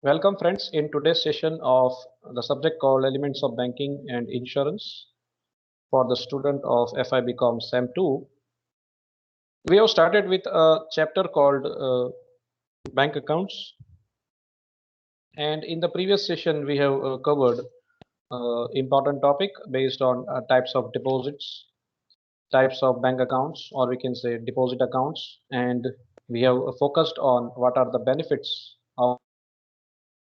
Welcome, friends, in today's session of the subject called Elements of Banking and Insurance for the student of FIBCom SEM 2. We have started with a chapter called Bank Accounts, and in the previous session, we have covered important topic based on types of deposits, types of bank accounts, or we can say deposit accounts, and we have focused on what are the benefits of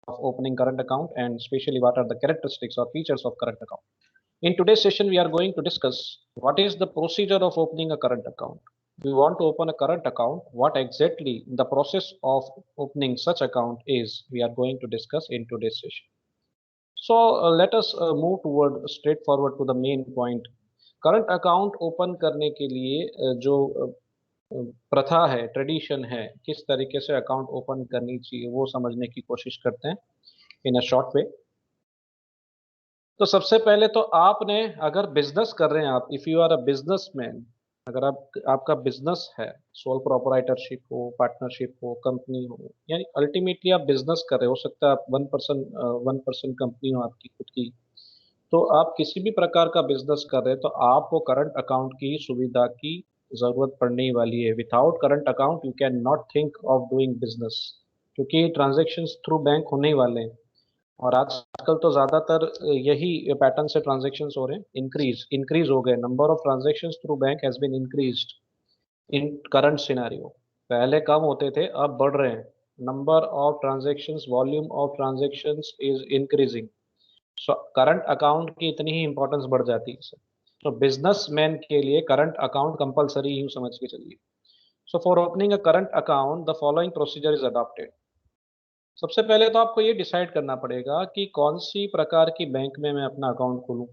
opening current account and especially what are the characteristics or features of current account. In today's session, we are going to discuss what is the procedure of opening a current account. We want to open a current account. What exactly the process of opening such account is, we are going to discuss in today's session. So let us move toward straightforward to the main point. Current account open करने के लिए जो प्रथा है, tradition है, किस तरीके से अकाउंट ओपन करनी चाहिए वो समझने की कोशिश करते हैं इन अ शॉर्ट वे। तो सबसे पहले तो आपने अगर बिजनेस कर रहे हैं, आप if you are a businessman, अगर आपका बिजनेस है, सोल प्रोप्राइटरशिप हो, पार्टनरशिप हो, कंपनी हो, यानी अल्टीमेटली आप बिजनेस कर रहे हो सकता है आप वन पर्सन कंपनी हो आपकी खुद की। तो आप किसी भी प्रकार का बिजनेस कर रहे हैं तो आपको करंट अकाउंट की सुविधा की जरूरत पड़ने ही वाली है। Without current account you can not think of doing business, क्योंकि ट्रांजेक्शन्स थ्रू बैंक होने ही वाले हैं। और आजकल तो ज़्यादातर यही पैटर्न से ट्रांज़ैक्शंस हो रहे हैं, इंक्रीज़ हो गए, number of transactions through bank has been increased in current scenario. पहले कम होते थे, अब बढ़ रहे हैं। Number of transactions, volume of transactions is increasing. So current account की इतनी ही इम्पोर्टेंस बढ़ जाती है इससे। तो बिज़नेसमैन के लिए करंट अकाउंट कंपल्सरी यूँ समझ के चलिए। So for opening a current account the following procedure is adopted. सबसे पहले तो आपको ये डिसाइड करना पड़ेगा कि कौन-सी प्रकार की बैंक में मैं अपना अकाउंट खोलूँ,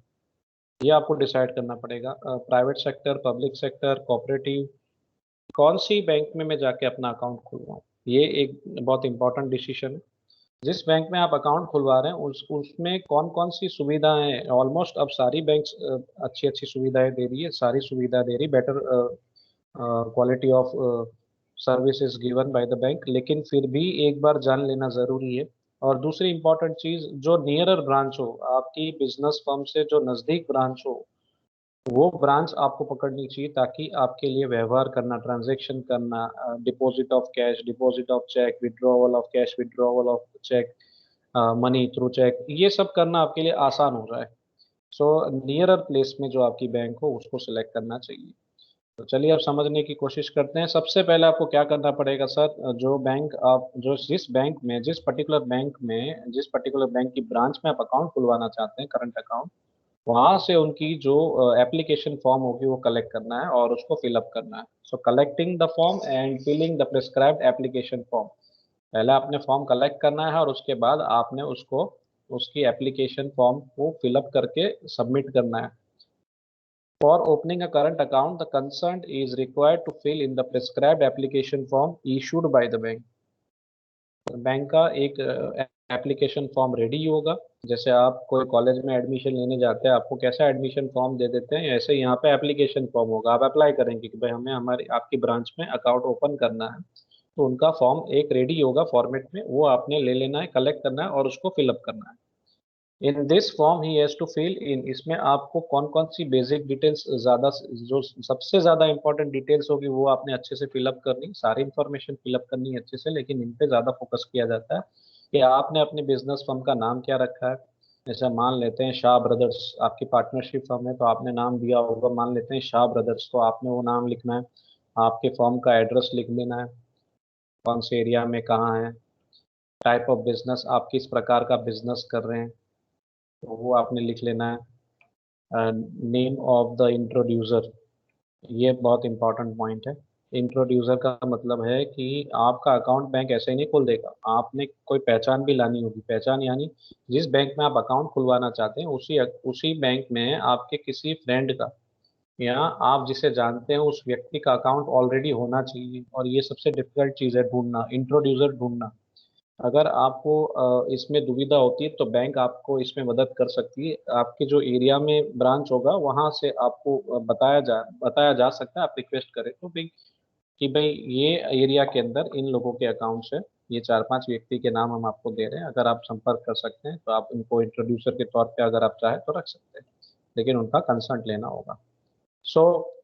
ये आपको डिसाइड करना पड़ेगा। Private sector, public sector, cooperative, कौन-सी बैंक में मैं जाके अपना अकाउंट खुलवाऊँ, ये एक बहुत इम्पोर्टेंट डिसीजन है। जिस बैंक में आप अकाउंट खुलवा रहे हैं उसमें कौन-कौन सी सुविधाएँ हैं, ऑलमोस्ट अब सारी बैंक्स अच्छी-अच्छी सुविधाएँ दे रही है, सारी सुविधा दे रही, better quality of service is given by the bank, लेकिन फिर भी एक बार जान लेना ज़रूरी है। और दूसरी इम्पोर्टेंट चीज़, जो नियरर ब्रांच हो, आपकी बिज़नेस फर्म से जो नज़दीक ब्रांच हो, वो ब्रांच आपको पकड़नी चाहिए ताकि आपके लिए व्यवहार करना, ट्रांज़ैक्शन करना, deposit of cash, deposit of cheque, withdrawal of cash, withdrawal of cheque, money through cheque, ये सब करना आपके लिए आसान हो जाए। सो नियरर प्लेस में जो आपकी बैंक हो, उसको सेलेक्ट करना चाहिए। तो चलिए अब समझने की कोशिश करते हैं। सबसे पहले आपको क्या करना पड़ेगा सर, जो बैंक आप जो जिस पर्टिकुलर बैंक की ब्रांच में आप अकाउंट खुलवाना चाहते हैं, करंट अकाउंट, वहाँ से उनकी जो एप्लीकेशन फॉर्म होगी वो कलेक्ट करना है और उसको फिल अप करना है। So collecting the form and filling the prescribed application form. पहले आपने फॉर्म कलेक्ट करना है और उसके बाद आपने उसको उसकी एप्लीकेशन फॉर्म को फिल अप करके सबमिट करना है। For opening a current account, the concerned is required to fill in the prescribed application form issued by the bank. Bank का एक एप्लीकेशन फॉर्म रेडी होगा। जैसे आप कोई कॉलेज में एडमिशन लेने जाते हैं, आपको कैसा एडमिशन फॉर्म दे देते हैं, ऐसे यहाँ पे एप्लीकेशन फॉर्म होगा। आप अप्लाई करेंगे कि भाई हमें हमारी आपकी ब्रांच में अकाउंट ओपन करना है, तो उनका फॉर्म एक रेडी होगा फॉर्मेट में, वो आपने ले लेना है, कलेक्ट करना है और उसको फिल अप करना है। In this form he has to fill in, इसमें आपको कौन-कौन सी बेसिक डिटेल्स ज़्यादा जो सबसे ज़्यादा इम्पोर्टेंट डिटेल्स होगी वो आपने अच्छे से फिल अप करनी, सारी इन्फॉर्मेशन फिल अप करनी है अच्छे से, लेकिन इन पे ज़्यादा फोकस किया जाता है कि आपने अपने बिज़नेस फर्म का नाम क्या रखा है। जैसे मान लेते हैं शाह ब्रदर्स, आपकी पार्टनरशिप फर्म है तो आपने नाम दिया होगा, मान लेते हैं शाह ब्रदर्स, तो आपने वो नाम लिखना है। आपके फर्म का एड्रेस लिख लेना है, कौन से एरिया में कहाँ है, टाइप ऑफ बिज़नेस आप किस प्रकार का बिज़नेस कर रहे हैं, तो वो आपने लिख लेना है। नेम ऑफ द इंट्रोड्यूसर, ये बहुत इंपॉर्टेंट पॉइंट है। इंट्रोड्यूसर का मतलब है कि आपका अकाउंट बैंक ऐसे ही नहीं खोल देगा, आपने कोई पहचान भी लानी होगी। पहचान यानी जिस बैंक में आप अकाउंट खुलवाना चाहते हैं उसी उसी बैंक में आपके किसी फ्रेंड का या आप जिसे जानते हैं उस व्यक्ति का अकाउंट ऑलरेडी होना चाहिए। और ये सबसे डिफिकल्ट चीज़ है ढूंढना, इंट्रोड्यूसर ढूंढना। अगर आपको इसमें दुविधा होती है तो बैंक आपको इसमें मदद कर सकती है। आपके जो एरिया में ब्रांच होगा वहाँ से आपको बताया जा सकता है, आप रिक्वेस्ट करें तो भाई कि भाई ये एरिया के अंदर इन लोगों के अकाउंट्स है, ये 4-5 व्यक्ति के नाम हम आपको दे रहे हैं, अगर आप संपर्क कर सकते हैं तो आप उनको इंट्रोड्यूसर के तौर पे अगर आप चाहें तो रख सकते हैं, लेकिन उनका कंसर्ट लेना होगा। So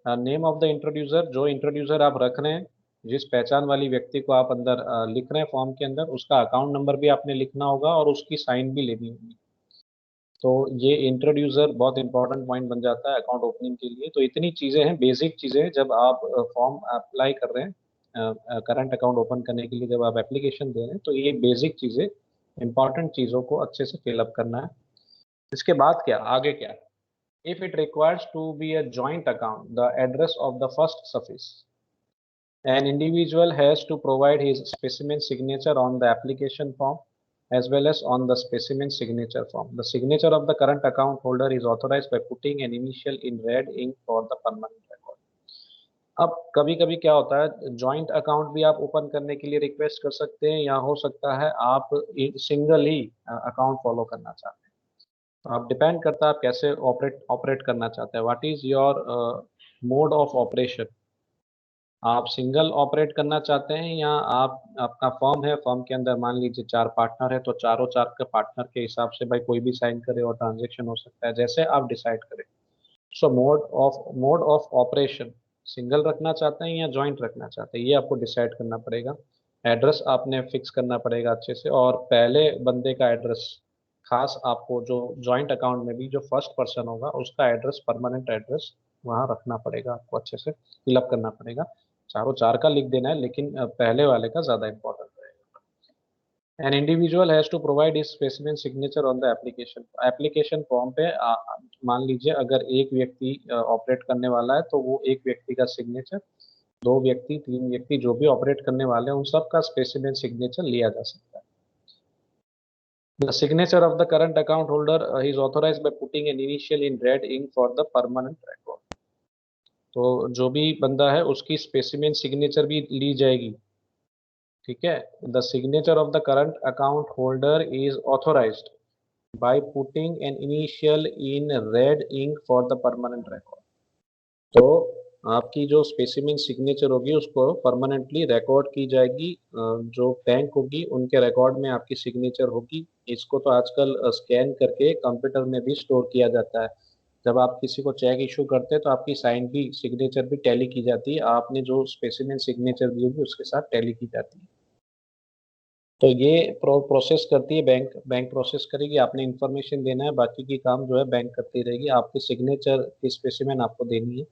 name of the introducer, जो इंट्रोड्यूसर आप रख रहे हैं, जिस पहचान वाली व्यक्ति को आप अंदर लिख रहे हैं फॉर्म के अंदर, उसका अकाउंट नंबर भी आपने लिखना होगा और उसकी साइन भी लेनी होगी। तो ये इंट्रोड्यूसर बहुत इंपॉर्टेंट पॉइंट बन जाता है अकाउंट ओपनिंग के लिए। तो इतनी चीज़ें हैं, बेसिक चीज़ें, जब आप फॉर्म अप्लाई कर रहे हैं करंट अकाउंट ओपन करने के लिए, जब आप एप्लीकेशन दे रहे हैं, तो ये बेसिक चीज़ें, इंपॉर्टेंट चीज़ों को अच्छे से फिलअप करना है। इसके बाद क्या, आगे क्या? If it requires to be a joint account, the address of the first suffice. An individual has to provide his specimen signature on the application form as well as on the specimen signature form. The signature of the current account holder is authorized by putting an initial in red ink for the permanent record. अब कभी कभी क्या होता है, joint account भी आप open करने के लिए रिक्वेस्ट कर सकते हैं, या हो सकता है आप सिंगल ही अकाउंट फॉलो करना चाहते हैं। तो आप डिपेंड करता है आप कैसे ऑपरेट ऑपरेट करना चाहते हैं, what is your mode of operation. आप सिंगल ऑपरेट करना चाहते हैं, या आप, आपका फर्म है, फर्म के अंदर मान लीजिए 4 पार्टनर है, तो चारों 4 के पार्टनर के हिसाब से भाई कोई भी साइन करे और ट्रांजैक्शन हो सकता है, जैसे आप डिसाइड करें। सो मोड ऑफ ऑपरेशन, सिंगल रखना चाहते हैं या जॉइंट रखना चाहते हैं, ये आपको डिसाइड करना पड़ेगा। एड्रेस आपने फिक्स करना पड़ेगा अच्छे से, और पहले बंदे का एड्रेस, खास आपको जो जॉइंट अकाउंट में भी जो फर्स्ट पर्सन होगा उसका एड्रेस, परमानेंट एड्रेस वहाँ रखना पड़ेगा, आपको अच्छे से फिलअप करना पड़ेगा। चारों 4 का लिख देना है, लेकिन पहले वाले का ज़्यादा इम्पोर्टेंट रहेगा। An individual has to provide his specimen signature on the application. Application form पे मान लीजिए अगर एक व्यक्ति ऑपरेट करने वाला है, तो वो एक व्यक्ति का सिग्नेचर, 2 व्यक्ति, 3 व्यक्ति जो भी ऑपरेट करने वाले हैं, उन सब का स्पेसिमेन सिग्नेचर लिया जा सकता है। The signature of the current account holder is authorized by putting an initial in red ink for the permanent record. तो जो भी बंदा है उसकी स्पेसिमेन सिग्नेचर भी ली जाएगी, ठीक है। The signature of the current account holder is authorised by putting an initial in red ink for the permanent record. तो आपकी जो स्पेसिमेन सिग्नेचर होगी उसको परमानेंटली रिकॉर्ड की जाएगी, जो बैंक होगी उनके रिकॉर्ड में आपकी सिग्नेचर होगी। इसको तो आजकल स्कैन करके कंप्यूटर में भी स्टोर किया जाता है। जब आप किसी को चेक इशू करते हैं तो आपकी साइन भी, सिग्नेचर भी टैली की जाती है, आपने जो स्पेसिमेन सिग्नेचर दी होगी उसके साथ टैली की जाती है। तो ये प्रोसेस करती है बैंक, बैंक प्रोसेस करेगी, आपने इन्फॉर्मेशन देना है, बाकी की काम जो है बैंक करती रहेगी, आपकी सिग्नेचर की स्पेसिमेन आपको देनी है।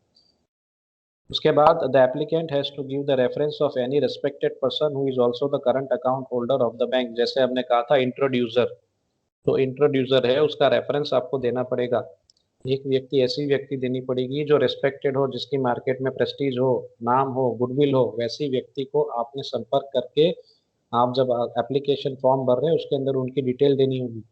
उसके बाद the applicant has to give the reference of any respected person who is also the current account holder of the bank. जैसे हमने कहा था इंट्रोड्यूसर, तो इंट्रोड्यूसर है उसका रेफरेंस आपको देना पड़ेगा। एक व्यक्ति, ऐसी व्यक्ति देनी पड़ेगी जो रिस्पेक्टेड हो, जिसकी मार्केट में प्रेस्टीज हो, नाम हो, गुडविल हो, वैसी व्यक्ति को आपने संपर्क करके, आप जब एप्लीकेशन फॉर्म भर रहे हैं उसके अंदर उनकी डिटेल देनी होगी।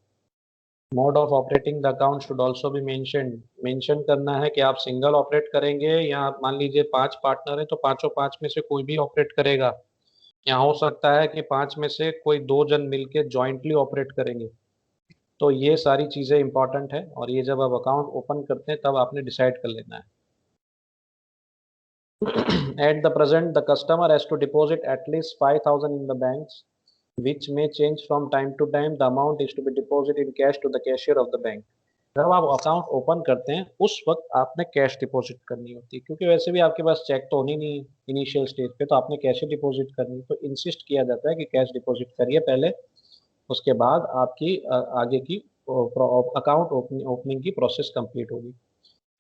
Mode of operating the account should also be mention करना है कि आप सिंगल ऑपरेट करेंगे, या मान लीजिए 5 पार्टनर है तो पांचों 5 में से कोई भी ऑपरेट करेगा, या हो सकता है कि 5 में से कोई 2 जन मिलके जॉइंटली ऑपरेट करेंगे। तो ये सारी चीज़ें इंपॉर्टेंट है, और ये जब आप अकाउंट ओपन करते हैं तब आपने डिसाइड कर लेना है। At the present, the customer has to deposit at least 5,000 in the banks, which may change from time to time. The amount is to be deposited in cash to the cashier of the bank. जब आप account open करते हैं उस वक्त आपने cash deposit करनी होती है, क्योंकि वैसे भी आपके पास चेक तो होनी नहीं इनिशियल स्टेज पे, तो आपने कैश ही डिपॉजिट करनी, तो इंसिस्ट किया जाता है कि कैश डिपॉजिट करिए पहले, उसके बाद आपकी आगे की अकाउंट ओपनिंग की प्रोसेस कंप्लीट होगी।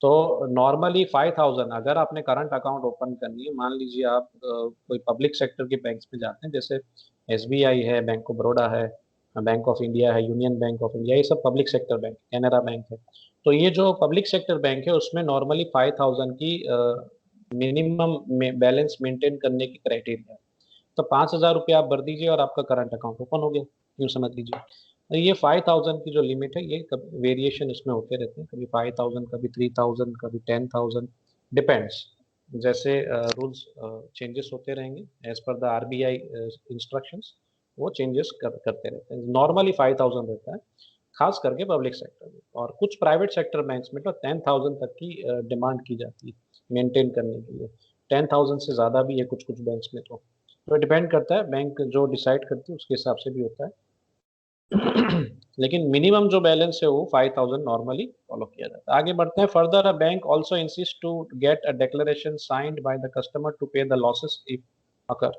तो नॉर्मली 5,000 अगर आपने करंट अकाउंट ओपन करनी है, मान लीजिए आप कोई पब्लिक सेक्टर के बैंक्स में जाते हैं, जैसे एसबीआई है, बैंक ऑफ बड़ौदा है, बैंक ऑफ इंडिया है, यूनियन बैंक ऑफ इंडिया, ये सब public sector bank, Canara bank है। तो ये जो पब्लिक सेक्टर बैंक है उसमें नॉर्मली 5,000 की मिनिमम बैलेंस मेंटेन करने की क्राइटेरिया है। तो 5,000 रुपये आप भर दीजिए और आपका करंट अकाउंट ओपन हो गया, यूँ समझ लीजिए। तो ये 5,000 की जो लिमिट है, ये कभी वेरिएशन इसमें होते रहते हैं, कभी 5,000, कभी 3,000, कभी 10,000, डिपेंड्स। जैसे रूल्स चेंजेस होते रहेंगे as per the RBI instructions, वो चेंजेस करते रहते हैं। नॉर्मली 5,000 रहता है, खास करके पब्लिक सेक्टर में, और कुछ प्राइवेट सेक्टर बैंक्स में तो 10,000 तक की डिमांड की जाती है मेंटेन करने के लिए। 10,000 से ज़्यादा भी है कुछ कुछ बैंक्स में तो। तो डिपेंड करता है, बैंक जो डिसाइड करती है उसके हिसाब से भी होता है। लेकिन मिनिमम जो बैलेंस है वो 5000 नॉर्मली फॉलो किया जाता है। आगे बढ़ते हैं। Further a bank also insist to get a declaration signed by the customer to pay the losses if occur.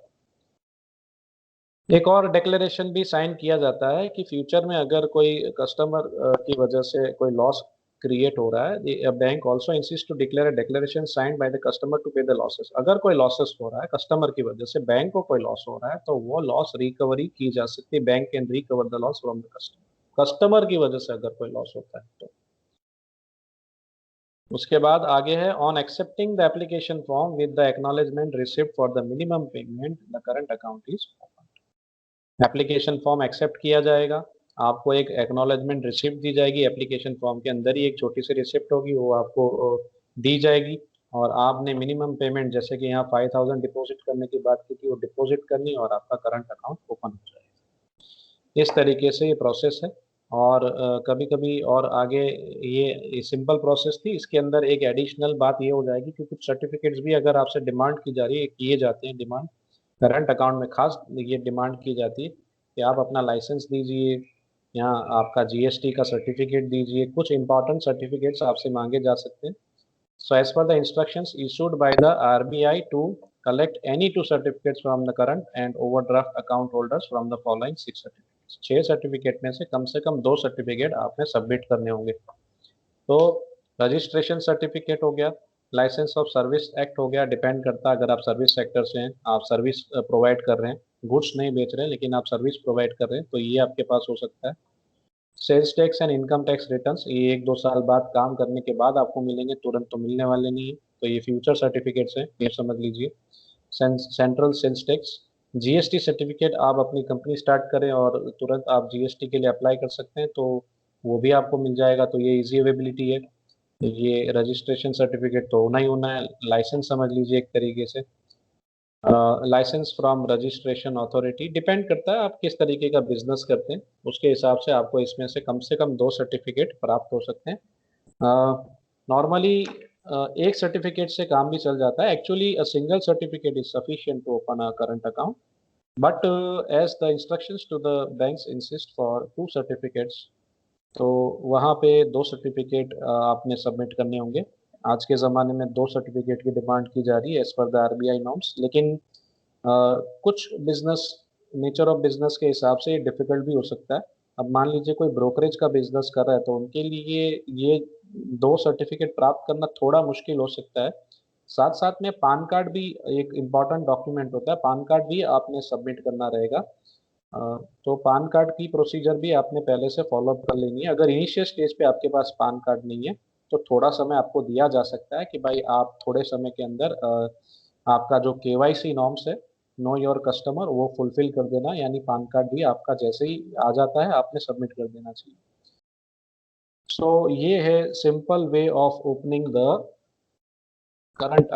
एक और डिक्लेरेशन भी साइन किया जाता है कि फ्यूचर में अगर कोई कस्टमर की वजह से कोई लॉस क्रिएट हो रहा है, bank also insist to declare a declaration signed by the customer to pay the losses. अगर कोई लॉसेस हो रहा है कस्टमर की वजह से, बैंक को कोई लॉस हो रहा है, तो वो लॉस रिकवरी की जा सकती है। Bank can recover the loss from the customer, customer की वजह से अगर कोई लॉस होता है तो। उसके बाद आगे है, on accepting the application form with the acknowledgement receipt for the minimum payment the current account is. Application form accept किया जाएगा, आपको एक एक्नॉलेजमेंट रिसिप्ट दी जाएगी, एप्लीकेशन फॉर्म के अंदर ही एक छोटी सी रिसिप्ट होगी, वो आपको दी जाएगी। और आपने मिनिमम पेमेंट, जैसे कि यहाँ 5000 डिपॉजिट करने की बात की थी, वो डिपॉजिट करनी और आपका करंट अकाउंट ओपन हो जाएगा। इस तरीके से ये प्रोसेस है। और कभी कभी और आगे ये सिंपल प्रोसेस थी, इसके अंदर एक एडिशनल बात ये हो जाएगी कि कुछ सर्टिफिकेट्स भी अगर आपसे डिमांड की जा रही है, किए जाते हैं डिमांड, करंट अकाउंट में खास ये डिमांड की जाती है कि आप अपना लाइसेंस दीजिए, यहाँ आपका जीएसटी का सर्टिफिकेट दीजिए, कुछ इंपॉर्टेंट सर्टिफिकेट्स आपसे मांगे जा सकते हैं। So as per the instructions issued by the RBI to collect any two certificates from the current and overdraft account holders from the following 6 certificates. 6 certificate में से कम 2 सर्टिफिकेट आपने सबमिट करने होंगे। तो रजिस्ट्रेशन सर्टिफिकेट हो गया, लाइसेंस ऑफ सर्विस एक्ट हो गया, डिपेंड करता है अगर आप सर्विस सेक्टर से हैं, आप सर्विस प्रोवाइड कर रहे हैं, गुड्स नहीं बेच रहे हैं लेकिन आप सर्विस प्रोवाइड कर रहे हैं, तो ये आपके पास हो सकता है। Sales tax and income tax returns, ये 1-2 साल बाद काम करने के बाद आपको मिलेंगे, तुरंत तो मिलने वाले नहीं है, तो ये फ्यूचर सर्टिफिकेट्स हैं, ये समझ लीजिए। Central sales tax, GST certificate, आप अपनी कंपनी स्टार्ट करें और तुरंत आप जीएसटी के लिए अप्लाई कर सकते हैं, तो वो भी आपको मिल जाएगा, तो ये इजी अवेबिलिटी है। ये रजिस्ट्रेशन सर्टिफिकेट तो होना ही होना है, लाइसेंस समझ लीजिए एक तरीके से। Licence from registration authority, depend करता है आप किस तरीके का बिजनेस करते हैं, उसके हिसाब से कम से कम 2 सर्टिफिकेट प्राप्त हो सकते हैं। नॉर्मली एक सर्टिफिकेट से काम भी चल जाता है। Actually a single certificate is sufficient to open a current account, but as the instructions to the banks insist for 2 certificates, तो वहाँ पे 2 सर्टिफिकेट आपने सबमिट करने होंगे। आज के ज़माने में 2 सर्टिफिकेट की डिमांड की जा रही है as per the RBI norms, लेकिन कुछ बिज़नेस, नेचर ऑफ बिज़नेस के हिसाब से ये डिफ़िकल्ट भी हो सकता है। अब मान लीजिए कोई ब्रोकरेज का बिज़नेस कर रहा है, तो उनके लिए ये 2 सर्टिफिकेट प्राप्त करना थोड़ा मुश्किल हो सकता है। साथ-साथ में पान कार्ड भी एक इम्पोर्टेंट डॉक्यूमेंट होता है, पान कार्ड भी आपने सबमिट करना रहेगा। अ, तो पान कार्ड की प्रोसीजर भी आपने पहले से फॉलो अप कर लेनी है। अगर इनिशियल स्टेज पे आपके पास पान कार्ड नहीं है, तो थोड़ा समय आपको दिया जा सकता है कि भाई आप थोड़े समय के अंदर आपका जो केवाईसी नॉर्म्स है, नो योर कस्टमर, वो फुलफिल कर देना, यानी पान कार्ड भी आपका जैसे ही आ जाता है आपने सबमिट कर देना चाहिए। सो ये है simple way of opening the current